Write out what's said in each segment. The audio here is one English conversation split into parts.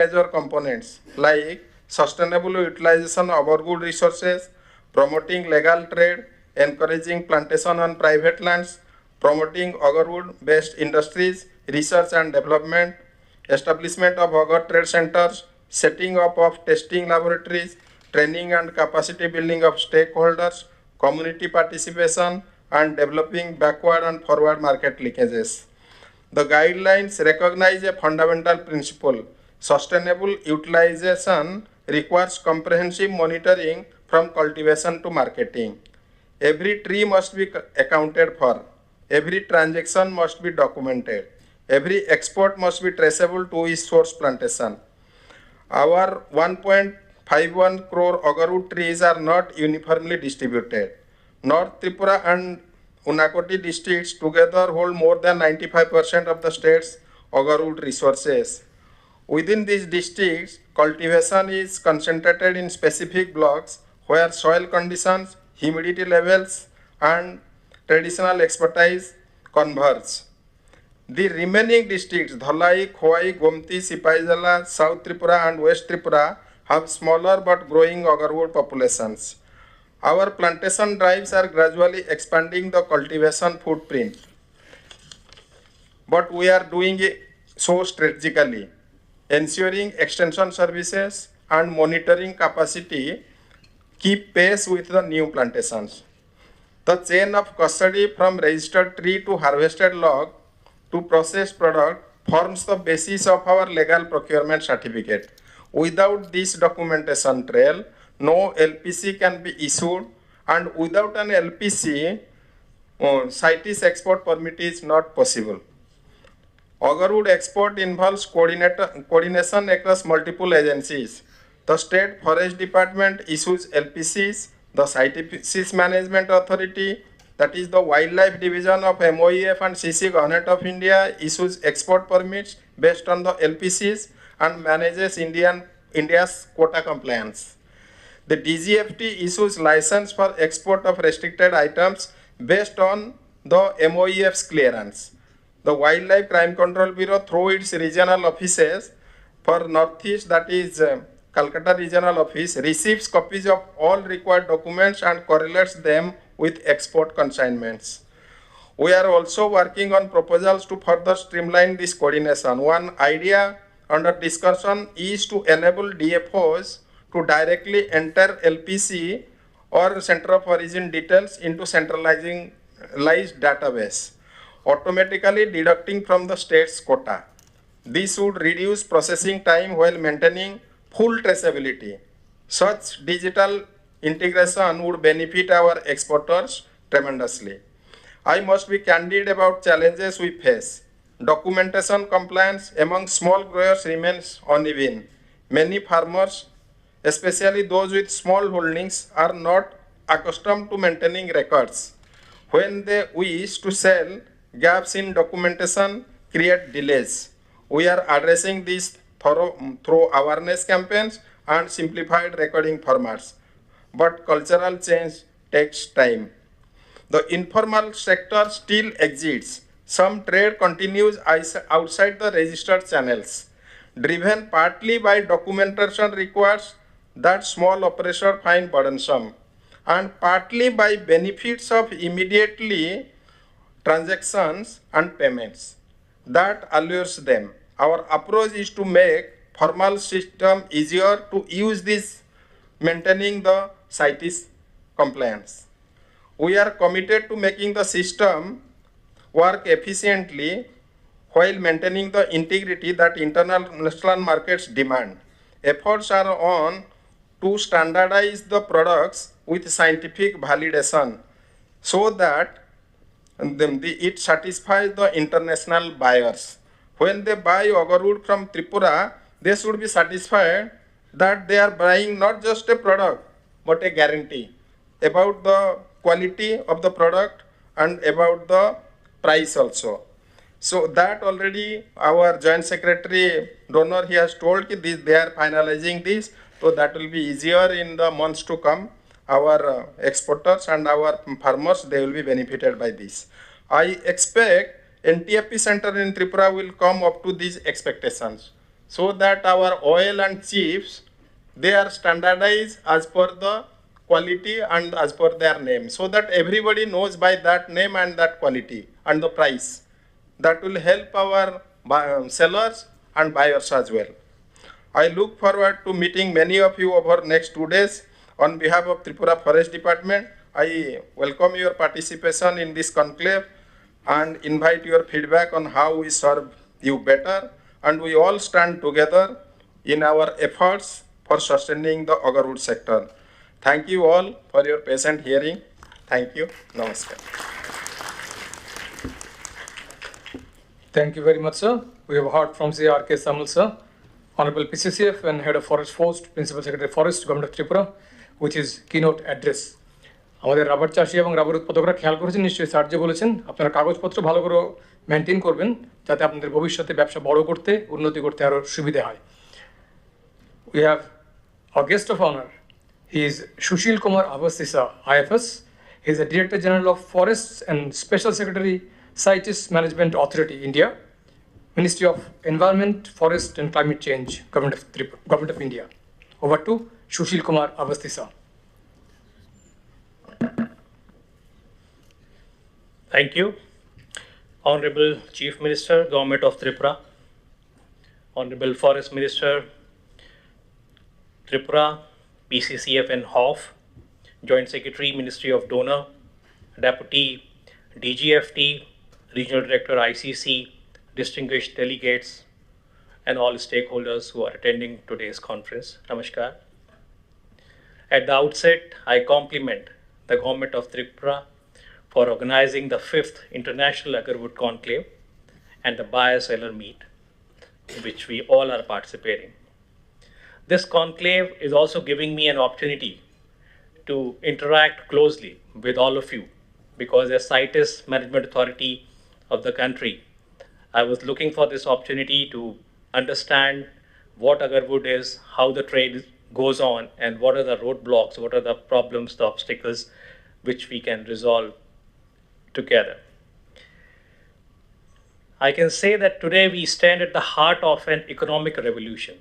major components like sustainable utilization of our good resources, promoting legal trade, encouraging plantation on private lands, promoting agarwood-based industries, research and development, establishment of agar trade centers, setting up of testing laboratories, training and capacity building of stakeholders, community participation, and developing backward and forward market linkages. The guidelines recognize a fundamental principle. Sustainable utilization requires comprehensive monitoring from cultivation to marketing. Every tree must be accounted for. Every transaction must be documented. Every export must be traceable to its source plantation. Our 1.51 crore agarwood trees are not uniformly distributed. North Tripura and Unakoti districts together hold more than 95% of the state's agarwood resources. Within these districts, cultivation is concentrated in specific blocks where soil conditions, humidity levels, and traditional expertise converge. The remaining districts, Dhalai, Khowai, Gomti, Sipaijala, South Tripura, and West Tripura, have smaller but growing agarwood populations. Our plantation drives are gradually expanding the cultivation footprint, but we are doing it so strategically, ensuring extension services and monitoring capacity keep pace with the new plantations. The chain of custody from registered tree to harvested log to processed product forms the basis of our legal procurement certificate. Without this documentation trail, no LPC can be issued, and without an LPC, CITES export permit is not possible. Agarwood export involves coordination across multiple agencies. The State Forest Department issues LPCs, the CITES Management Authority, that is the Wildlife Division of MOEF and CC Government of India, issues export permits based on the LPCs and manages India's quota compliance. The DGFT issues license for export of restricted items based on the MOEF's clearance. The Wildlife Crime Control Bureau, through its regional offices for Northeast, that is Calcutta Regional Office, receives copies of all required documents and correlates them with export consignments. We are also working on proposals to further streamline this coordination. One idea under discussion is to enable DFOs to directly enter LPC or Center of Origin details into centralized database, automatically deducting from the state's quota. This would reduce processing time while maintaining full traceability. Such digital integration would benefit our exporters tremendously. I must be candid about challenges we face. Documentation compliance among small growers remains uneven. Many farmers, especially those with small holdings, are not accustomed to maintaining records. When they wish to sell, gaps in documentation create delays. We are addressing this through awareness campaigns and simplified recording formats. But cultural change takes time. The informal sector still exists. Some trade continues outside the registered channels, driven partly by documentation requires that small operators find burdensome, and partly by benefits of immediately transactions and payments that allures them. Our approach is to make formal system easier to use this, maintaining the CITES compliance. We are committed to making the system work efficiently while maintaining the integrity that international markets demand. Efforts are on to standardize the products with scientific validation so that it satisfies the international buyers. When they buy agarwood from Tripura, they should be satisfied that they are buying not just a product but a guarantee about the quality of the product and about the price also. So that already our Joint Secretary Donor, he has told that they are finalizing this, so that will be easier in the months to come. Our exporters and our farmers, they will be benefited by this. I expect NTFP center in Tripura will come up to these expectations. so that our oil and chips, they are standardized as per the quality and as per their name, so that everybody knows by that name and that quality and the price. That will help our sellers and buyers as well. I look forward to meeting many of you over next 2 days. On behalf of Tripura Forest Department, I welcome your participation in this conclave and invite your feedback on how we serve you better, and we all stand together in our efforts for sustaining the agarwood sector. Thank you all for your patient hearing. Thank you. Namaskar. Thank you very much, sir. We have heard from C.R.K. Samal, sir, Honorable PCCF and Head of Forest Post, Principal Secretary Forest, Government of Tripura, which is keynote address. আমাদের rubber চাষি এবং rubber উৎপাদকরা খেয়াল করেছেন, নিশ্চয়ই sir যে বলেছেন আপনারা কাগজপত্র ভালো করে মেনটেন করবেন যাতে আপনাদের ভবিষ্যতে ব্যবসা বড় করতে, উন্নতি করতে আরও সুবিধা হয়। We have our guest of honor. He is Sushil Kumar Avasisa, IFS. He is the Director General of Forests and Special Secretary, CITES Management Authority, India, Ministry of Environment, Forest and Climate Change, Government of India. Over to Sushil Kumar Avasisa. Thank you. Honorable Chief Minister, Government of Tripura, Honorable Forest Minister, Tripura, PCCF and HOF, Joint Secretary, Ministry of Donor, Deputy DGFT, Regional Director, ICC, distinguished delegates, and all stakeholders who are attending today's conference. Namaskar. At the outset, I compliment the Government of Tripura for organizing the 5th International Agarwood Conclave and the buyer-seller meet, which we all are participating. This conclave is also giving me an opportunity to interact closely with all of you, because as CITES Management Authority of the country, I was looking for this opportunity to understand what agarwood is, how the trade goes on, and what are the roadblocks, what are the problems, the obstacles which we can resolve together. I can say that today we stand at the heart of an economic revolution.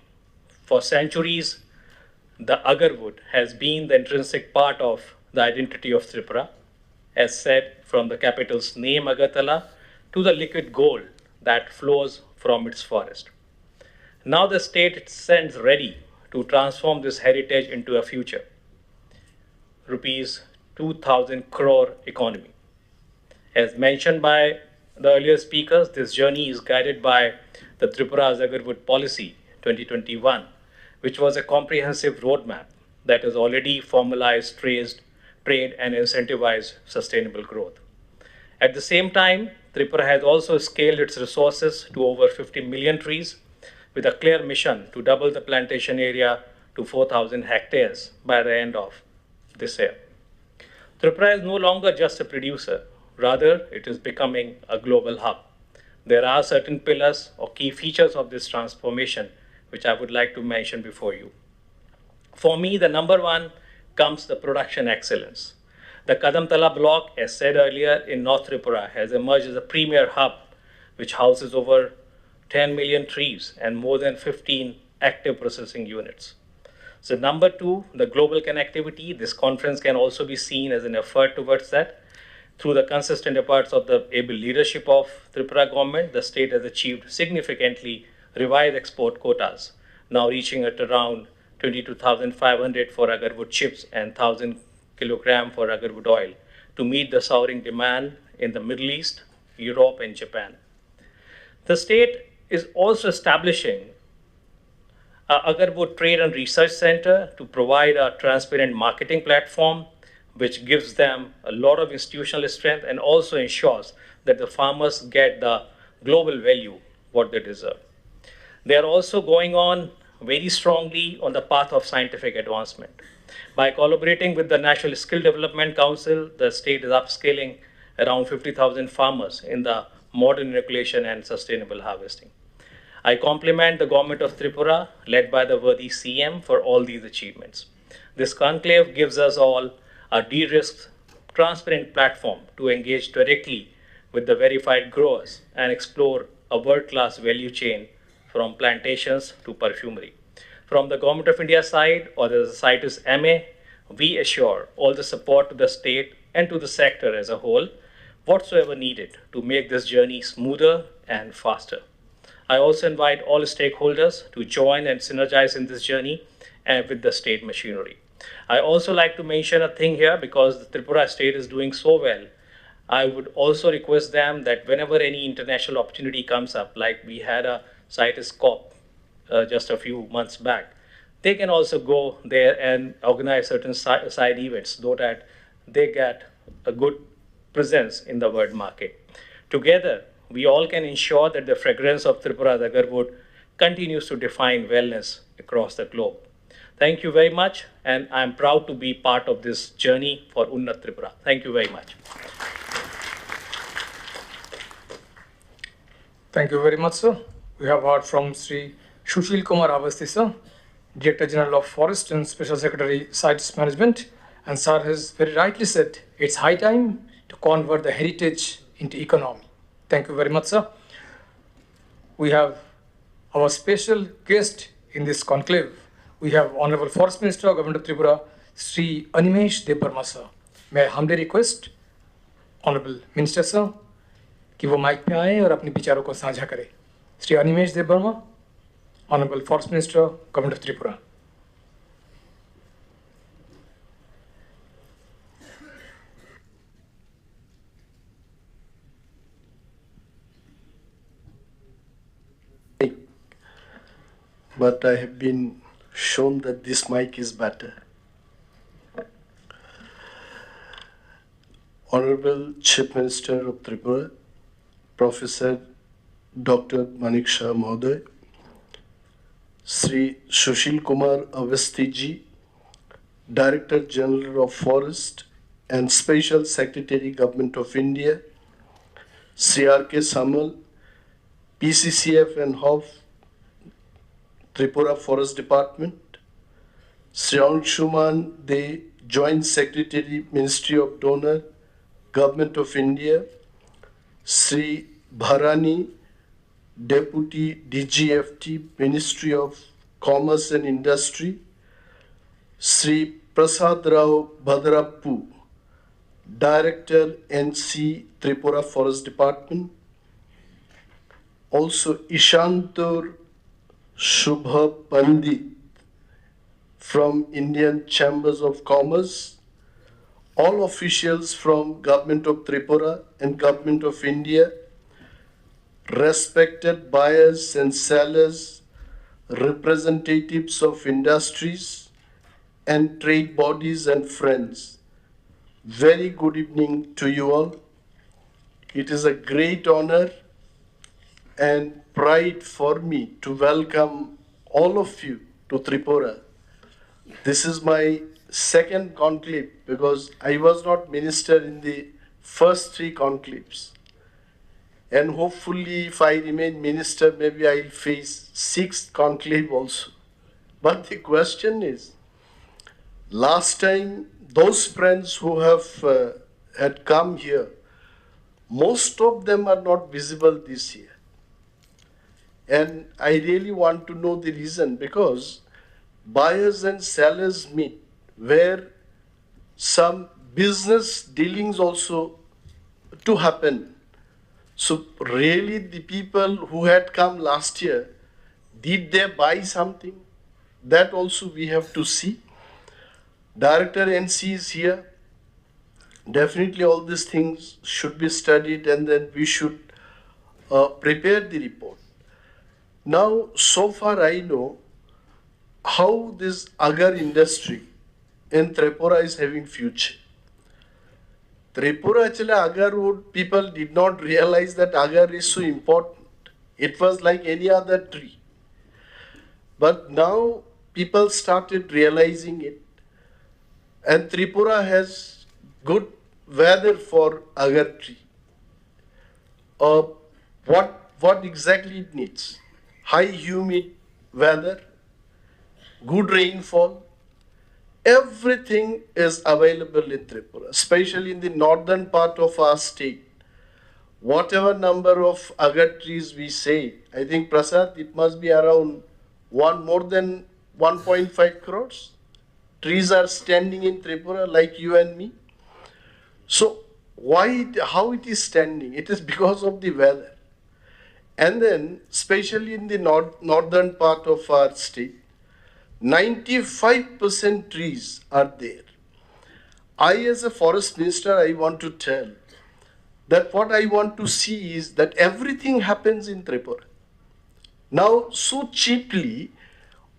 For centuries, the agarwood has been the intrinsic part of the identity of Tripura, as said from the capital's name Agartala to the liquid gold that flows from its forest. Now the state stands ready to transform this heritage into a future. Rupees 2,000 crore economy. As mentioned by the earlier speakers, this journey is guided by the Tripura's Agarwood Policy 2021, which was a comprehensive roadmap that has already formalized trade and incentivized sustainable growth. At the same time, Tripura has also scaled its resources to over 50 million trees with a clear mission to double the plantation area to 4,000 hectares by the end of this year. Tripura is no longer just a producer, rather it is becoming a global hub. There are certain pillars or key features of this transformation which I would like to mention before you. For me, the number one comes the production excellence. The Kadamtala block, as said earlier, in North Tripura has emerged as a premier hub which houses over 10 million trees and more than 15 active processing units. So number two, the global connectivity. This conference can also be seen as an effort towards that. Through the consistent efforts of the able leadership of Tripura government, the state has achieved significantly revised export quotas, now reaching at around 22,500 for agarwood chips and 1,000 kilogram for agarwood oil to meet the soaring demand in the Middle East, Europe, and Japan. The state is also establishing an Agarwood Trade and Research Center to provide a transparent marketing platform which gives them a lot of institutional strength and also ensures that the farmers get the global value what they deserve. They are also going on very strongly on the path of scientific advancement. By collaborating with the National Skill Development Council, the state is upskilling around 50,000 farmers in the modern inoculation and sustainable harvesting. I compliment the government of Tripura, led by the worthy CM, for all these achievements. This conclave gives us all a de-risked, transparent platform to engage directly with the verified growers and explore a world-class value chain from plantations to perfumery. From the Government of India side, or the CITES MA, we assure all the support to the state and to the sector as a whole, whatsoever needed to make this journey smoother and faster. I also invite all stakeholders to join and synergize in this journey and with the state machinery. I also like to mention a thing here because the Tripura state is doing so well. I would also request them that whenever any international opportunity comes up, like we had a CITES COP just a few months back, they can also go there and organize certain side events so that they get a good presence in the world market. Together, we all can ensure that the fragrance of Tripura's agarwood continues to define wellness across the globe. Thank you very much, and I'm proud to be part of this journey for Unnat Tripura. Thank you very much. Thank you very much, sir. We have heard from Sri Sushil Kumar Avasti, sir, Director General of Forest and Special Secretary Sites Management. And sir has very rightly said, it's high time to convert the heritage into economy. Thank you very much, sir. We have our special guest in this conclave. We have Honorable Forest Minister, Government of Tripura, Sri Animesh Debarma, sir. May I humbly request, Honorable Minister, sir, कि वो mic पे आए और अपने विचारों को साझा करें. Shri Animesh Debbarma, Honorable Forest Minister, Government of Tripura. But I have been shown that this mic is better. Honorable Chief Minister of Tripura, Professor Dr. Manik Shah Mahoday, Sri Sushil Kumar Avasti ji, Director General of Forest and Special Secretary Government of India, Sri R.K. Samal, PCCF and HOF, Tripura Forest Department, Sri Anshuman De, Joint Secretary, Ministry of Donor, Government of India, Sri Bharani, Deputy DGFT, Ministry of Commerce and Industry, Sri Prasad Rao Bhadrappu, Director NC Tripura Forest Department, also Ishantur Shubha Pandit from Indian Chambers of Commerce, all officials from Government of Tripura and Government of India, respected buyers and sellers, representatives of industries and trade bodies and friends. Very good evening to you all. It is a great honor and pride for me to welcome all of you to Tripura. This is my second conclave because I was not minister in the first three conclaves. And hopefully if I remain minister, maybe I'll face sixth conclave also. But the question is, last time those friends who have had come here, most of them are not visible this year. And I really want to know the reason, because buyers and sellers meet where some business dealings also to happen. So really the people who had come last year, did they buy something? That also we have to see. Director NC is here. Definitely all these things should be studied and then we should prepare the report. Now, so far I know how this agar industry in Tripura is having future. Tripura actually agarwood, people did not realize that agar is so important. It was like any other tree. But now people started realizing it. And Tripura has good weather for agar tree. What exactly it needs? High humid weather, good rainfall, everything is available in Tripura, especially in the northern part of our state. whatever number of agar trees we say, I think Prasad, it must be around more than 1.5 crores. Trees are standing in Tripura like you and me. So how it is standing? It is because of the weather. And then, especially in the northern part of our state, 95% trees are there. I, as a forest minister, I want to tell that what I want to see is that everything happens in Tripura. Now, so cheaply,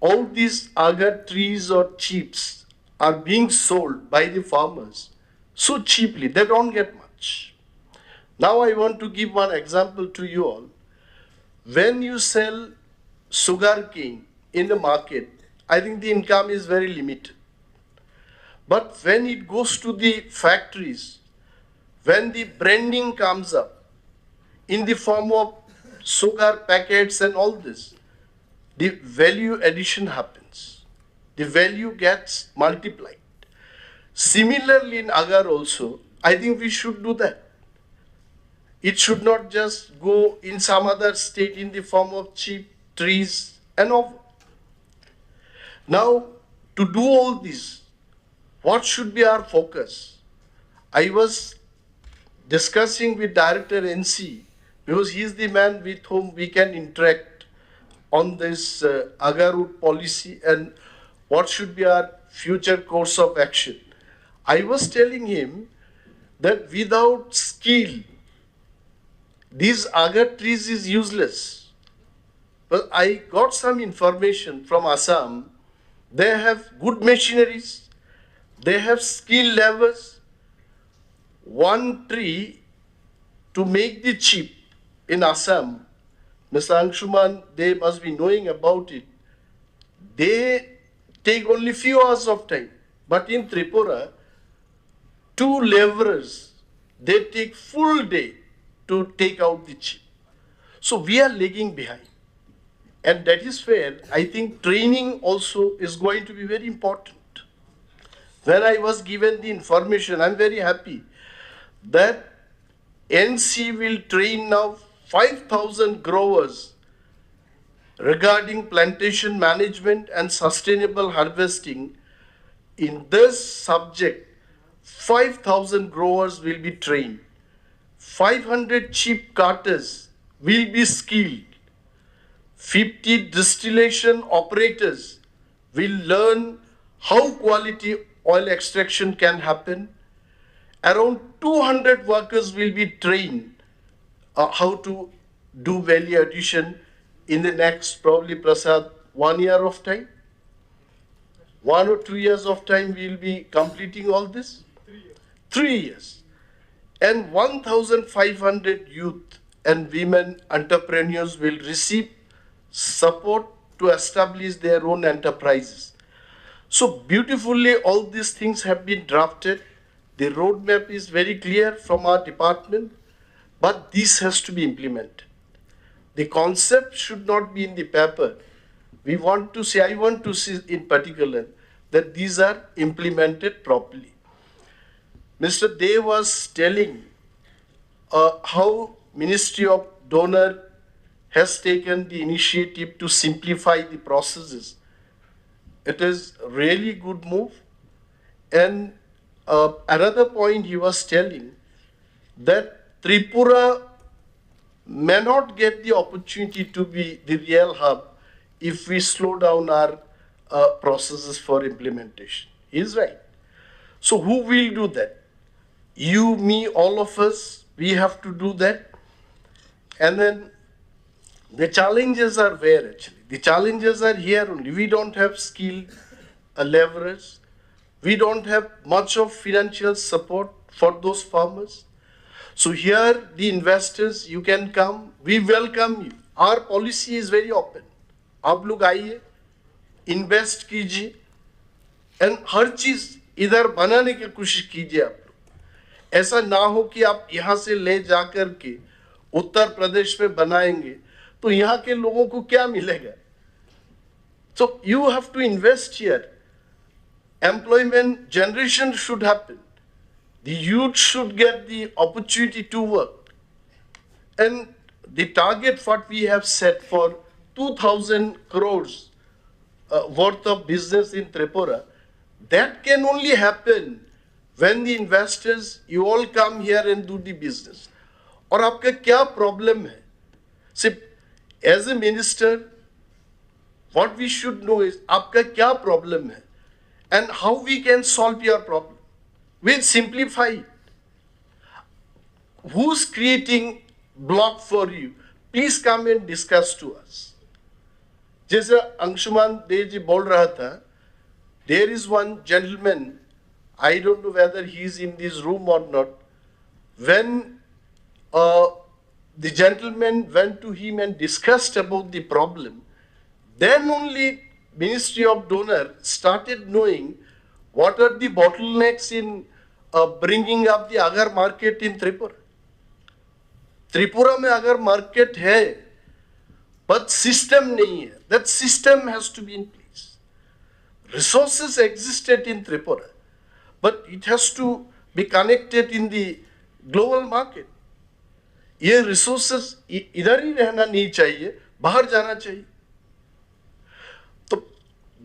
all these agar trees or chips are being sold by the farmers so cheaply, they don't get much. Now, I want to give one example to you all. When you sell sugarcane in the market, I think the income is very limited. But when it goes to the factories, when the branding comes up in the form of sugar packets and all this, the value addition happens. The value gets multiplied. Similarly, in agar also, I think we should do that. It should not just go in some other state in the form of cheap trees and all. Now, to do all this, what should be our focus? I was discussing with Director NC because he is the man with whom we can interact on this Agarwood policy and what should be our future course of action. I was telling him that without skill, these agar trees is useless. Well, I got some information from Assam. They have good machineries. They have skilled laborers. One tree to make the chip in Assam, Mr. Anshuman, they must be knowing about it. They take only few hours of time. But in Tripura, 2 laborers, they take full day to take out the chip. So we are lagging behind. And that is where I think training also is going to be very important. When I was given the information, I'm very happy that NC will train now 5,000 growers regarding plantation management and sustainable harvesting. In this subject, 5,000 growers will be trained. 500 chip carters will be skilled. 50 distillation operators will learn how quality oil extraction can happen. Around 200 workers will be trained how to do value addition in the next, probably, Prasad, 1 year of time. 1 or 2 years of time we will be completing all this. 3 years. And 1,500 youth and women entrepreneurs will receive support to establish their own enterprises. So beautifully all these things have been drafted. The roadmap is very clear from our department, but this has to be implemented. The concept should not be in the paper. I want to see in particular that these are implemented properly. Mr. Dev was telling how Ministry of Donor has taken the initiative to simplify the processes. It is really good move. And another point he was telling that Tripura may not get the opportunity to be the real hub if we slow down our processes for implementation. He is right. So who will do that? You, me, all of us, we have to do that. And then the challenges are where actually? The challenges are here only. We don't have skilled laborers. We don't have much of financial support for those farmers. So here the investors, you can come. We welcome you. Our policy is very open. आप लोग आइए, invest कीजिए, and हर चीज इधर बनाने की कोशिश कीजिए आप लोग. ऐसा ना हो कि आप यहाँ से ले जाकर के उत्तर प्रदेश में बनाएंगे तो यहाँ के लोगों को क्या मिलेगा? So you have to invest here. Employment generation should happen. The youth should get the opportunity to work. And the target what we have set for 2,000 crores worth of business in Tripura, that can only happen when the investors, you all come here and do the business. और आपका क्या problem है? See, as a minister, what we should know is आपका क्या problem है and how we can solve your problem. We'll simplify it. Who's creating block for you? Please come and discuss to us. जैसे अंशुमान दे जी बोल रहा था, there is one gentleman, I don't know whether he is in this room or not. When the gentleman went to him and discussed about the problem, then only Ministry of Donor started knowing what are the bottlenecks in bringing up the agar market in Tripura. Tripura में agar market है, but system नहीं है. That system has to be in place. Resources existed in Tripura, but it has to be connected in the global market. ये resources इधर ही रहना नहीं चाहिए, बाहर जाना चाहिए. तो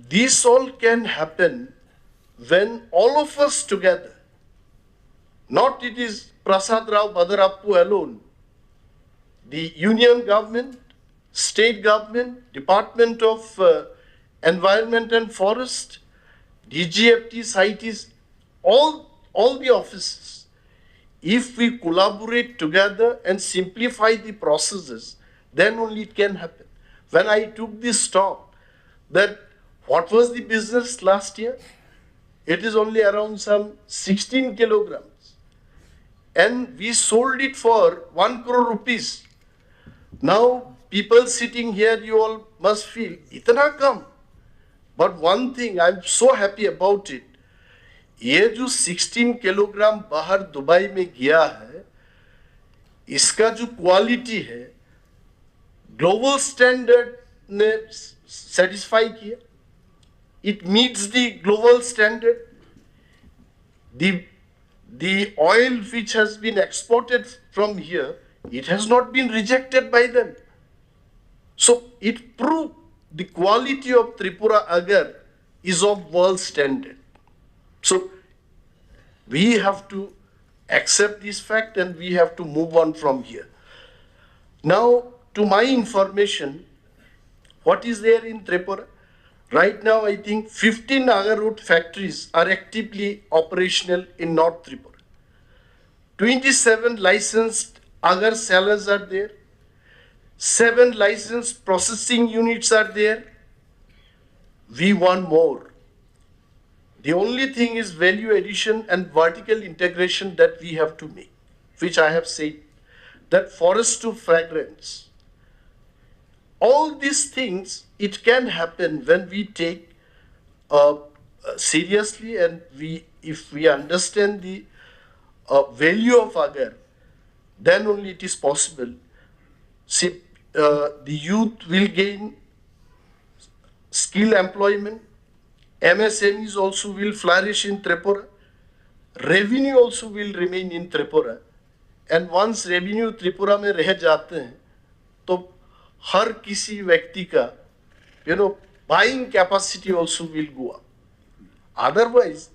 this all can happen when all of us together, not it is Prasad Rao Badarappu alone, the union government, state government, Department of Environment and Forest, DGFT, CITES, all the offices, if we collaborate together and simplify the processes, then only it can happen. When I took this talk, that what was the business last year? It is only around some 16 kilograms. And we sold it for 1 crore rupees. Now, people sitting here, you all must feel, itna kam. But one thing, I'm so happy about it. ये जो 16 kilogram बाहर Dubai में गया है, इसका जो quality है, global standard ने सेटिस्फाई किया. It meets the global standard. The oil which has been exported from here, it has not been rejected by them. So it proved the quality of Tripura agar is of world standard. So we have to accept this fact and we have to move on from here. Now, to my information, what is there in Tripura? Right now, I think 15 agarwood factories are actively operational in North Tripura. 27 licensed agar sellers are there. 7 licensed processing units are there. We want more. The only thing is value addition and vertical integration that we have to make, which I have said, that forest to fragrance. All these things, it can happen when we take seriously and if we understand the value of agar, then only it is possible. See, the youth will gain skill employment. MSMEs also will flourish in Tripura. Revenue also will remain in Tripura. And once revenue Tripura में रह जाते हैं, तो हर किसी व्यक्ति का, buying capacity also will go up. Otherwise,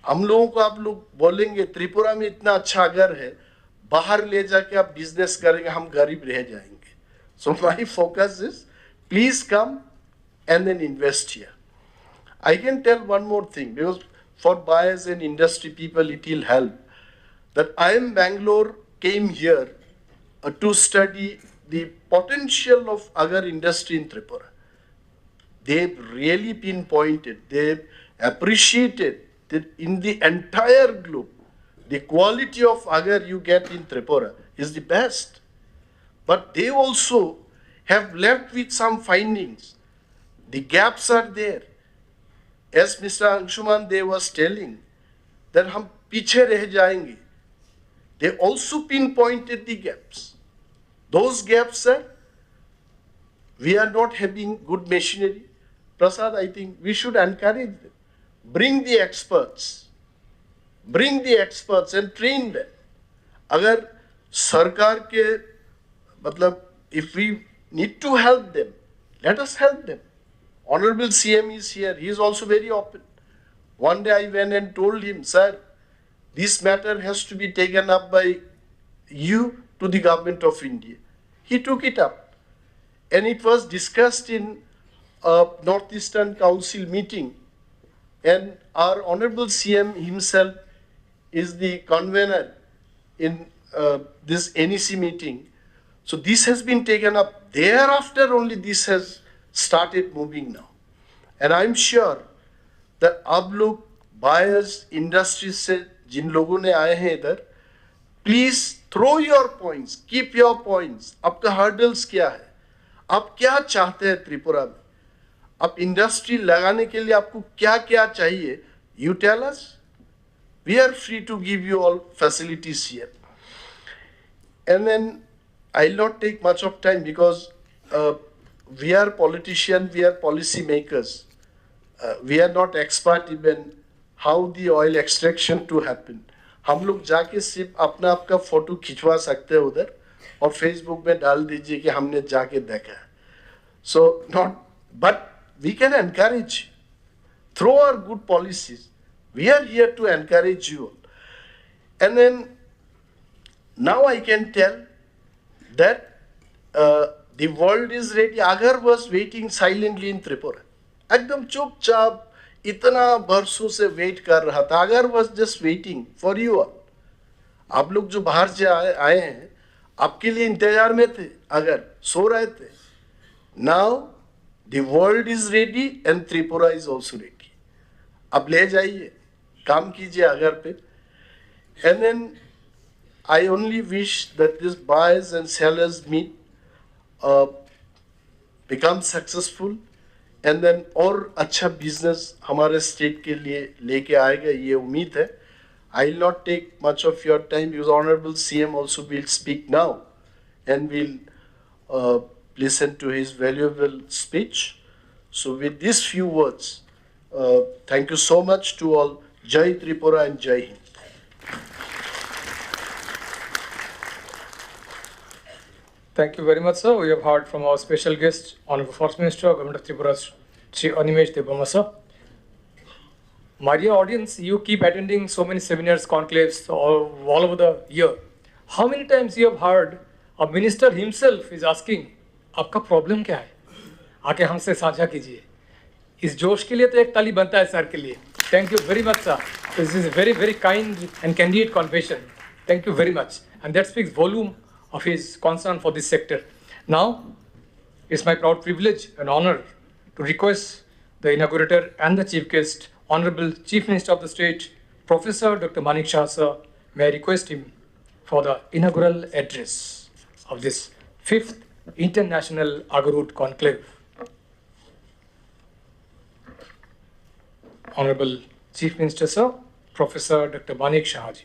हम लोगों को आप लोग बोलेंगे त्रिपुरा में इतना अच्छा अगर है, बाहर ले जाके आप बिजनेस करेंगे, हम गरीब रह जाएंगे. So my focus is, please come and then invest here. I can tell one more thing, because for buyers and industry people it will help, that IIM Bangalore came here to study the potential of agar industry in Tripura. They've really pinpointed, they've appreciated that in the entire globe, the quality of agar you get in Tripura is the best. But they also have left with some findings. The gaps are there. As Mr. Anshuman Dev was telling, that hum piche reh jayenge. They also pinpointed the gaps. Those gaps are, we are not having good machinery. Prasad, I think we should encourage them. Bring the experts and train them. अगर सरकार के matlab, if we need to help them, let us help them. Honorable CM is here. He is also very open. One day I went and told him, sir, this matter has to be taken up by you to the government of India. He took it up. And it was discussed in a Northeastern Council meeting. And our Honorable CM himself is the convener in this NEC meeting. So this has been taken up. Thereafter only this has started moving now. And I'm sure that आप लोग buyers industry से जिन लोगों ने आए हैं इधर, please throw your points, keep your points. आपका hurdles क्या है? आप क्या चाहते हैं त्रिपुरा में? आप इंडस्ट्री लगाने के लिए आपको क्या क्या चाहिए? You tell us. We are free to give you all facilities here. And then I'll not take much of time because we are politicians, we are policy makers. We are not expert even how the oil extraction to happen. हम लोग जाके सिर्फ अपना आपका photo खिंचवा सकते हैं उधर और फेसबुक में डाल दीजिए कि हमने जाके देखा है. So not, but we can encourage through our good policies. We are here to encourage you all. And then now I can tell that the world is ready. Agar was waiting silently in Tripura. एकदम चुपचाप इतना बरसों से wait कर रहा था. अगर was just waiting for you all. आप लोग जो बाहर से आए हैं आपके लिए इंतजार में थे. अगर सो रहे थे. Now the world is ready and Tripura is also ready. अब ले जाइए, काम कीजिए अगर पे. And then I only wish that these buyers and sellers meet become successful. And then और अच्छा business हमारे state के लिए लेके आएगा ये उम्मीद है. I will not take much of your time because Honorable CM also will speak now and will listen to his valuable speech. So with these few words, thank you so much to all. Jai Tripura and Jai Hind. Thank you very much, sir. We have heard from our special guest, Honorable Forest Minister, Government of Tripura, Shri Animesh Debbarma, sir. My dear audience, you keep attending so many seminars, conclaves all over the year. How many times you have heard a minister himself is asking, आपका problem क्या है? आके हमसे साझा कीजिए. इस जोश के लिए तो एक ताली बनता है सर के लिए. Thank you very much, sir. This is a very, very kind and candid confession. Thank you very much. And that speaks volume of his concern for this sector. Now, it's my proud privilege and honor to request the inaugurator and the chief guest, Honorable Chief Minister of the State, Professor Dr. Manik Shah, sir. May I request him for the inaugural address of this 5th International Agarwood Conclave. Honorable Chief Minister, sir, Professor Dr. Manik Shah ji.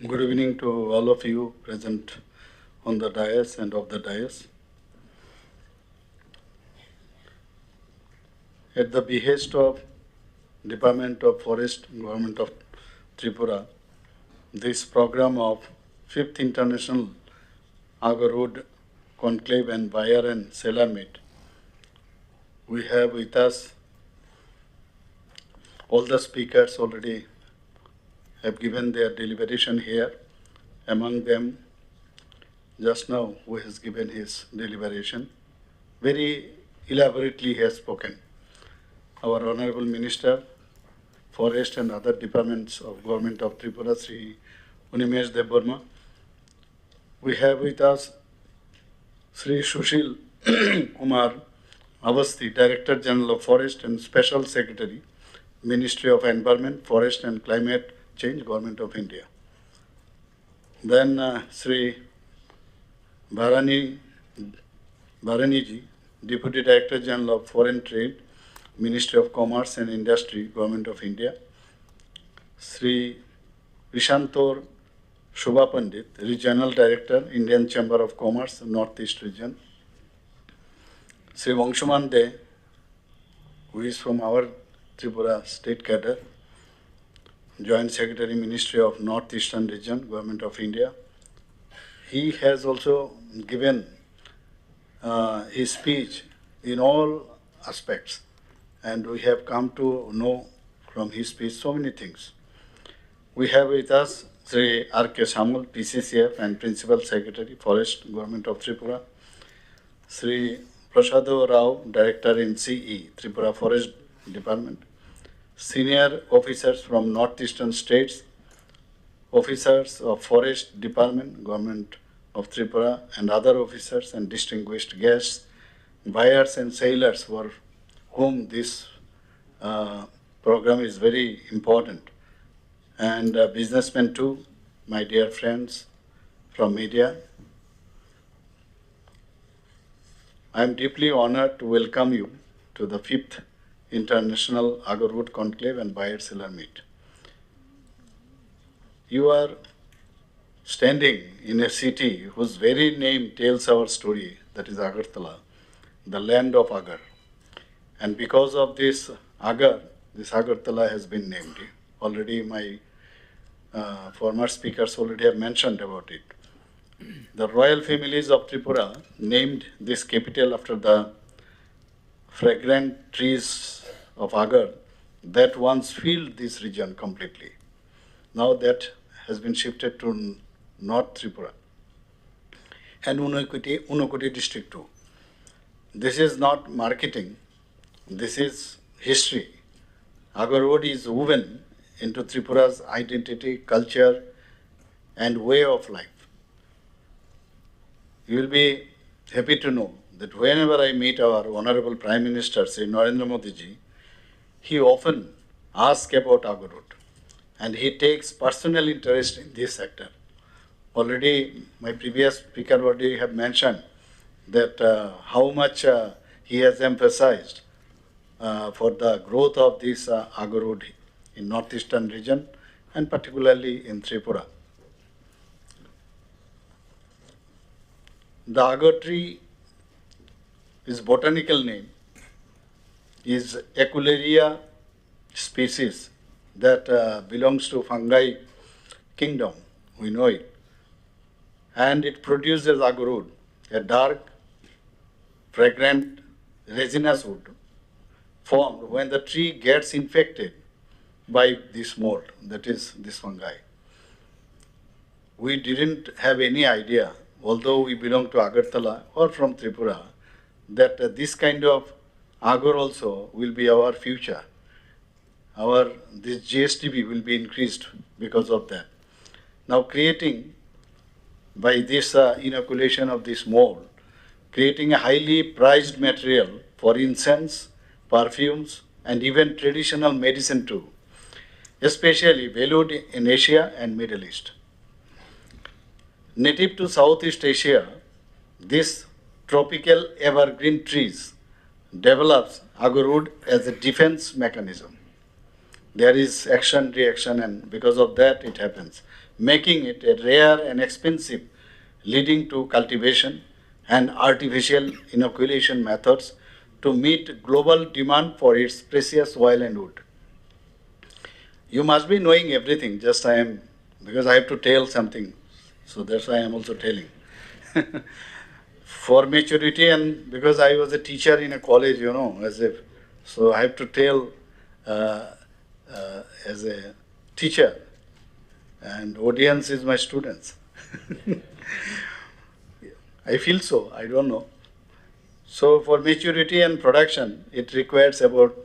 Good evening to all of you present on the dais and of the dais. At the behest of Department of Forest, Government of Tripura, this program of 5th International Agarwood Conclave and Buyer and Seller Meet, we have with us all the speakers already have given their deliberation here. Among them, just now, who has given his deliberation, very elaborately he has spoken. Our Honorable Minister, Forest and other departments of Government of Tripura, Sri Animesh Debbarma. We have with us Sri Sushil Kumar Avasthi, Director General of Forest and Special Secretary, Ministry of Environment, Forest and Climate Change, Government of India. Then Sri Bharani ji, Deputy Director General of Foreign Trade, Ministry of Commerce and Industry, Government of India. Sri Vishantor Shubha Pandit, Regional Director, Indian Chamber of Commerce, Northeast Region. Sri Vangshuman De, who is from our Tripura state cadre. Joint Secretary, Ministry of Northeastern Region, Government of India. He has also given his speech in all aspects, and we have come to know from his speech so many things. We have with us Sri R.K. Samal, PCCF and Principal Secretary, Forest, Government of Tripura. Sri Prasad Rao, Director in CE, Tripura Forest Department. Senior officers from northeastern states, officers of Forest Department, Government of Tripura, and other officers and distinguished guests, buyers and sailors for whom this program is very important, and businessmen too, my dear friends from media. I am deeply honored to welcome you to the 5th International Agarwood Conclave and Buyer-Seller Meet. You are standing in a city whose very name tells our story, that is Agartala, the land of Agar. And because of this Agar, this Agartala has been named. Already my former speakers already have mentioned about it. The royal families of Tripura named this capital after the fragrant trees of Agar that once filled this region completely. Now that has been shifted to North Tripura and Unakoti district too. This is not marketing, this is history. Agarwood is woven into Tripura's identity, culture, and way of life. You will be happy to know that whenever I meet our Honorable Prime Minister, Sri Narendra Modi ji, he often asks about Agarwood, and he takes personal interest in this sector. Already, my previous speaker already have mentioned that how much he has emphasized for the growth of this Agarwood in northeastern region and particularly in Tripura. The agar tree, its botanical name is Echuleria species that belongs to fungi kingdom, we know it. And it produces agarwood, a dark, fragrant, resinous wood formed when the tree gets infected by this mold, that is this fungi. We didn't have any idea, although we belong to Agartala or from Tripura, that this kind of agar also will be our future. This GSTB will be increased because of that. Now creating, by this inoculation of this mold, creating a highly prized material for incense, perfumes, and even traditional medicine too, especially valued in Asia and Middle East. Native to Southeast Asia, this tropical evergreen trees develops agarwood as a defense mechanism. There is action, reaction, and because of that it happens, making it a rare and expensive, leading to cultivation and artificial inoculation methods to meet global demand for its precious oil and wood. You must be knowing everything, just because I have to tell something, so that's why I am also telling. For maturity, and because I was a teacher in a college, so I have to tell as a teacher, and audience is my students. I feel so, I don't know. So for maturity and production, it requires about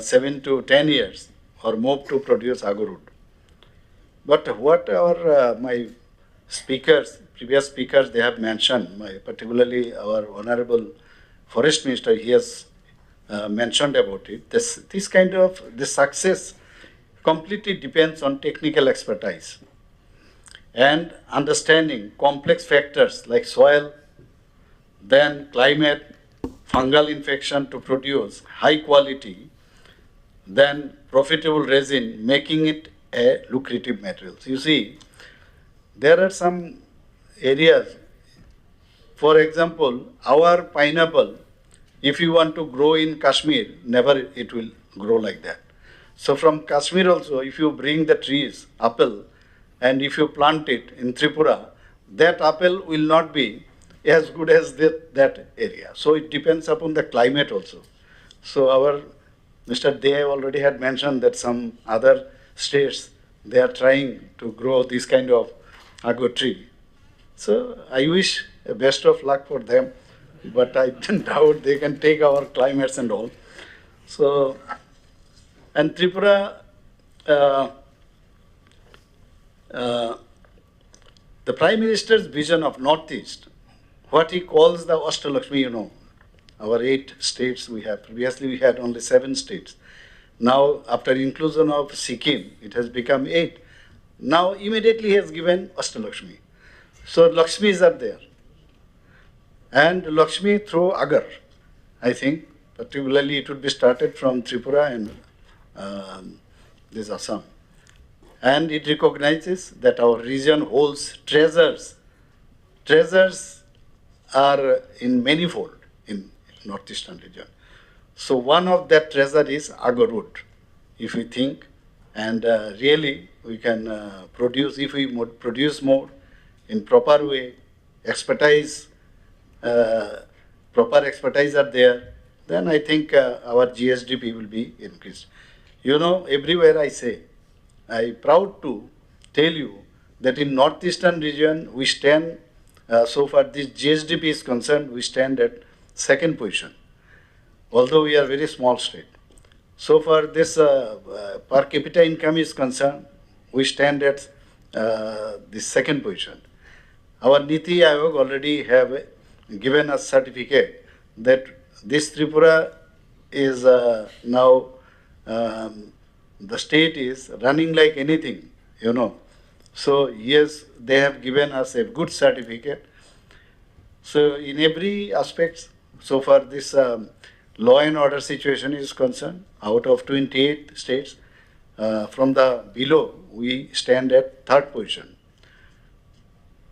7 to 10 years or more to produce agarwood. But what my speakers, previous speakers, they have mentioned, particularly our Honorable Forest Minister, he has mentioned about it. This success completely depends on technical expertise and understanding complex factors like soil, then climate, fungal infection to produce high quality, then profitable resin, making it a lucrative material. So you see, there are some areas, for example, our pineapple, if you want to grow in Kashmir, never it will grow like that. So from Kashmir also, if you bring the trees, apple, and if you plant it in Tripura, that apple will not be as good as that area. So it depends upon the climate also. So our Mr. Dey already had mentioned that some other states, they are trying to grow this kind of agar tree. So I wish best of luck for them, but I doubt they can take our climates and all. So, and Tripura, uh, uh, the Prime Minister's vision of Northeast, what he calls the Ashtalakshmi, you know, our 8 states we have. Previously we had only 7 states. Now, after inclusion of Sikkim, it has become 8. Now, immediately he has given Ashtalakshmi. So, Lakshmis are there. And Lakshmi through Agar, I think, particularly it would be started from Tripura and this Assam. And it recognizes that our region holds treasures. Treasures are in manifold in northeastern region. So one of that treasure is Agarwood, if we think, and really we can produce, if we produce more in proper way, expertise, proper expertise are there, then I think our GSDP will be increased. You know, everywhere I say, I'm proud to tell you that in northeastern region we stand, so far this GSDP is concerned, we stand at 2nd position, although we are very small state. So far this per capita income is concerned, we stand at the 2nd position. Our Niti Aayog already have given us certificate that this Tripura is now the state is running like anything, you know. So yes, they have given us a good certificate. So in every aspect, so far this law and order situation is concerned, out of 28 states, from the below, we stand at 3rd position.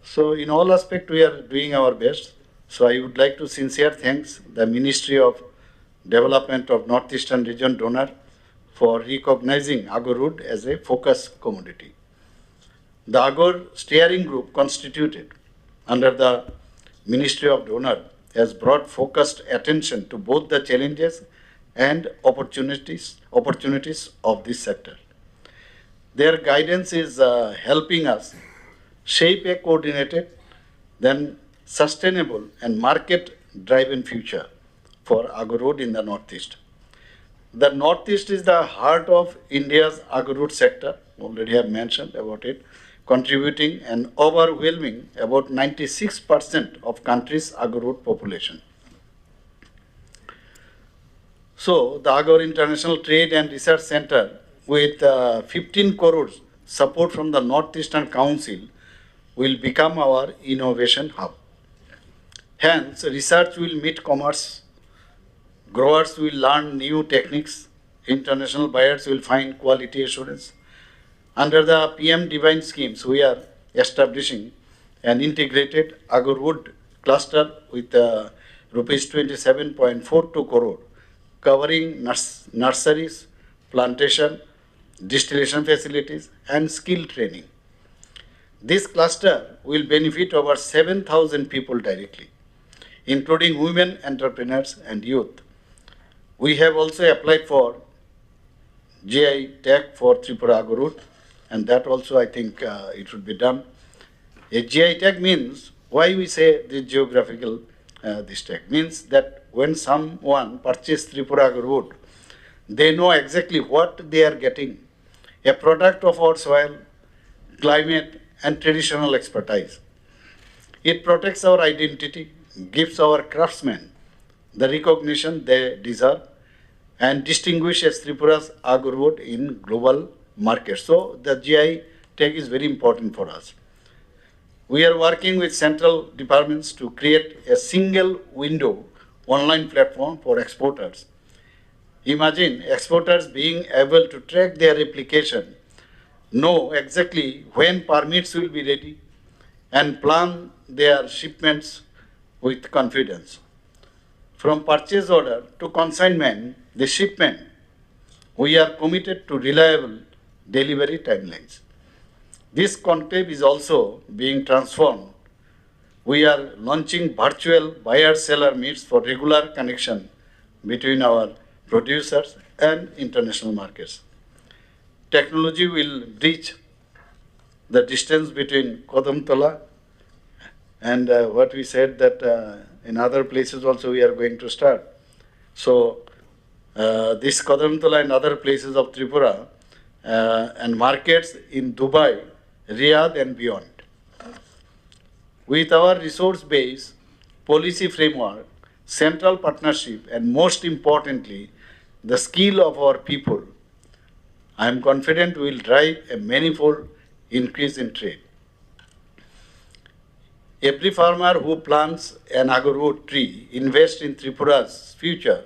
So in all aspects, we are doing our best. So I would like to sincere thanks the Ministry of Development of Northeastern Region donor for recognizing Agarwood as a focus commodity. The Agar steering group constituted under the Ministry of Donor has brought focused attention to both the challenges and opportunities of this sector. Their guidance is helping us shape a coordinated, then sustainable and market-driven future for Agarwood in the Northeast. The Northeast is the heart of India's Agarwood sector, already have mentioned about it, contributing an overwhelming about 96% of country's Agarwood population. So the Agar International Trade and Research Center with 15 crores support from the Northeastern Council will become our innovation hub. Hence, research will meet commerce, growers will learn new techniques, international buyers will find quality assurance. Under the PM Divine schemes, we are establishing an integrated Agarwood cluster with rupees 27.42 crore, covering nurseries, plantation, distillation facilities, and skill training. This cluster will benefit over 7,000 people directly, including women entrepreneurs and youth. We have also applied for GI tag for Tripura Agarwood, and that also I think it should be done. A GI tag means, why we say this geographical this tag, means that when someone purchases Tripura Agarwood, they know exactly what they are getting, a product of our soil, climate, and traditional expertise. It protects our identity, gives our craftsmen the recognition they deserve, and distinguishes Tripura's Agarwood in global markets. So the GI tag is very important for us. We are working with central departments to create a single window online platform for exporters. Imagine exporters being able to track their application, know exactly when permits will be ready, and plan their shipments with confidence. From purchase order to consignment, the shipment We are committed to reliable delivery timelines. This conclave is also being transformed. We are launching virtual buyer-seller meets for regular connection between our producers and international markets. Technology will bridge the distance between Kodamtala and what we said that in other places also we are going to start. So this Kodamtala and other places of Tripura and markets in Dubai, Riyadh and beyond. With our resource base, policy framework, central partnership, and most importantly, the skill of our people, I am confident we will drive a manifold increase in trade. Every farmer who plants an agarwood tree invests in Tripura's future.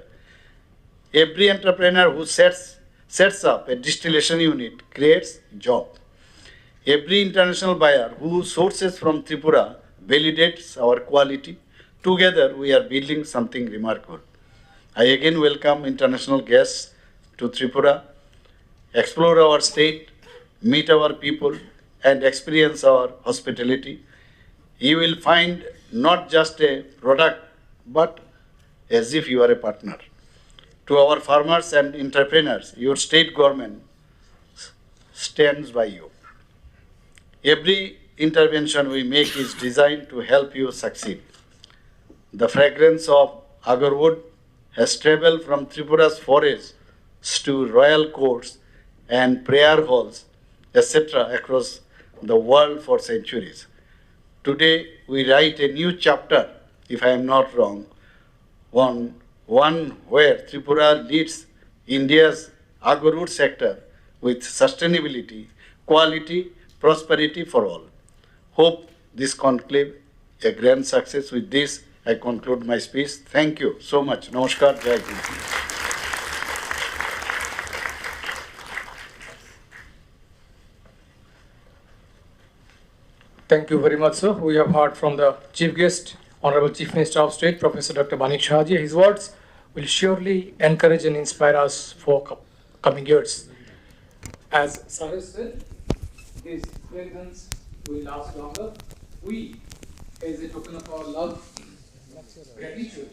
Every entrepreneur who sets up a distillation unit creates job. Every international buyer who sources from Tripura validates our quality. Together, we are building something remarkable. I again welcome international guests to Tripura, explore our state, meet our people, and experience our hospitality. You will find not just a product, but as if you are a partner. To our farmers and entrepreneurs, your state government stands by you. Every intervention we make is designed to help you succeed. The fragrance of agarwood has traveled from Tripura's forests to royal courts and prayer halls, etc., across the world for centuries. Today, we write a new chapter, if I am not wrong, one where Tripura leads India's agarwood sector with sustainability, quality, prosperity for all. Hope this conclave a grand success. With this, I conclude my speech. Thank you so much. Namaskar, Jai Hind. Thank you very much, sir. We have heard from the Chief Guest, Honorable Chief Minister of State, Professor Dr. Manik Sahaji. His words will surely encourage and inspire us for coming years. As Sir said, his presence will last longer. We, as a token of our love, gratitude,